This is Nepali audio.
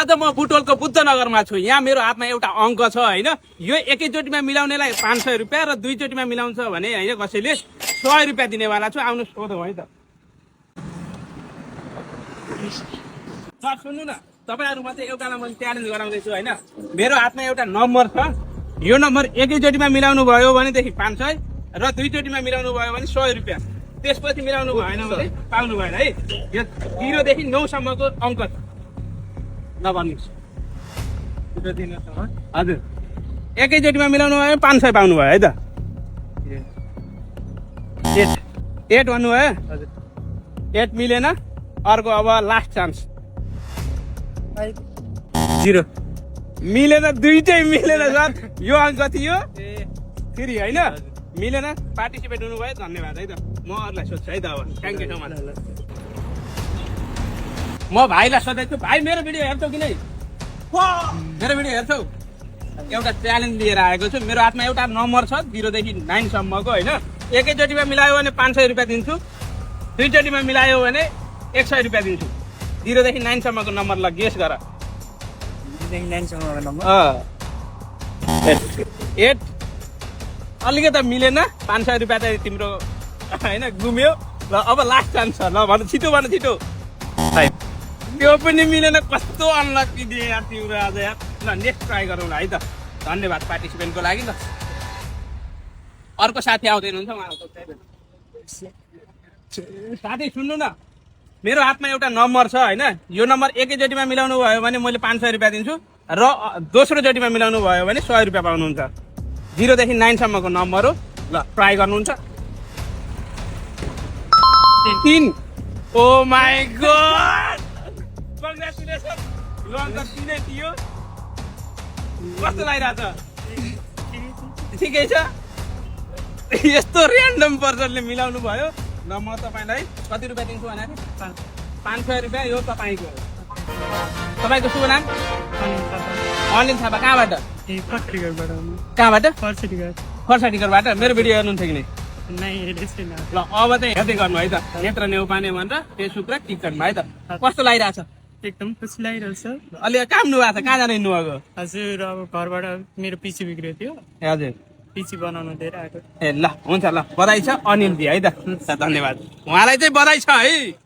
आज म बुटवलको बुद्धनगरमा छु। यहाँ मेरो हातमा एउटा अङ्क छ होइन। यो एकैचोटिमा मिलाउनेलाई 500 रुपियाँ र दुईचोटिमा मिलाउँछ भने होइन कसैले 100 रुपियाँ दिनेवाला छु। आउनु सोधौँ है त। सर सुन्नु न, तपाईँहरूमा चाहिँ एउटालाई मैले च्यालेन्ज गराउँदैछु होइन। मेरो हातमा एउटा नम्बर छ। यो नम्बर एकैचोटिमा मिलाउनु भयो भनेदेखि 500 र दुईचोटिमा मिलाउनु भयो भने 100 रुपियाँ। त्यसपछि मिलाउनु भएन भने पाउनु भएन है। यो 0 देखि 9 सम्मको अङ्क छ। नभन्नुहोस्। हजुर एकैचोटिमा मिलाउनु भयो 500 पाउनु भयो है त। 8 भन्नुभयो। 8 मिलेन। अर्को अब लास्ट चान्स 0 मिलेन। दुईटै मिलेन सर। यो अङ्क थियो 3 होइन मिलेन। पार्टिसिपेट हुनुभयो धन्यवाद है त। म अरूलाई सोध्छु है त अब। Thank you so much. म भाइलाई सोध्दैछु, भाइ मेरो भिडियो हेर्छौ कि नै? मेरो भिडियो हेर्छौ? एउटा च्यालेन्ज लिएर आएको छु। मेरो हातमा एउटा नम्बर छ 0 देखि 9 सम्मको होइन। एकैचोटिमा मिलायो भने 500 रुपियाँ दिन्छु। दुईचोटिमा मिलायो भने 100 रुपियाँ दिन्छु। 0 देखि 9 सम्मको नम्बर ल गेस गर। 8 अलिकति मिलेन। 500 रुपियाँ त तिम्रो होइन गुम्यो। ल अब लास्ट चान्स छ। ल भन छिटो भन छिटो। 5 त्यो पनि मिलेन। कस्तो अनलकी दिए यार तिम्रो आज यार। ल नेक्स्ट ट्राई गरौँ ल है त। धन्यवाद पार्टिसिपेन्टको लागि। ल अर्को साथी आउँदैन हुन्छ उहाँको साथी सुन्नु न, मेरो हातमा एउटा नम्बर छ होइन। यो नम्बर एकैचोटिमा मिलाउनु भयो भने मैले 500 रुपियाँ दिन्छु र दोस्रो चोटिमा मिलाउनु भयो भने 100 रुपियाँ पाउनुहुन्छ। 0 देखि 9 सम्मको नम्बर हो। ल ट्राई गर्नुहुन्छ। 3 ओ माई गॉड कङ्ग्रेचुलेसन। यो अङ्क 3 थियो। कस्तो लागिरहेछ? ठिकै छ। यस्तो ऱ्यान्डम पर्सनले मिलाउनु भयो। ल म तपाईँलाई कति रुपियाँ दिन्छु भने 500 रुपियाँ। यो तपाईँको हो। तपाईँको शुभ नाम? अनिल थापा। कहाँबाट? कहाँबाट? फर्साटिकरबाट। मेरो भिडियो हेर्नुहुन्छ कि नै? ल अब चाहिँ हेर्दै गर्नु है त। नेत्र नेउपाने भनेर फेसबुक र टिकटकमा है त। कस्तो लागिरहेछ? एकदम खुसी लागिरहेछ। अलि काम नु भएको छ। कहाँ जानु हिँड्नुभएको? हजुर अब घरबाट मेरो पिसी बिग्रियो थियो। हजुर पिसी बनाउनु दिएर आएको। ए ल हुन्छ। ल बधाई छ अनिल जी है त। धन्यवाद। उहाँलाई चाहिँ बधाई छ है।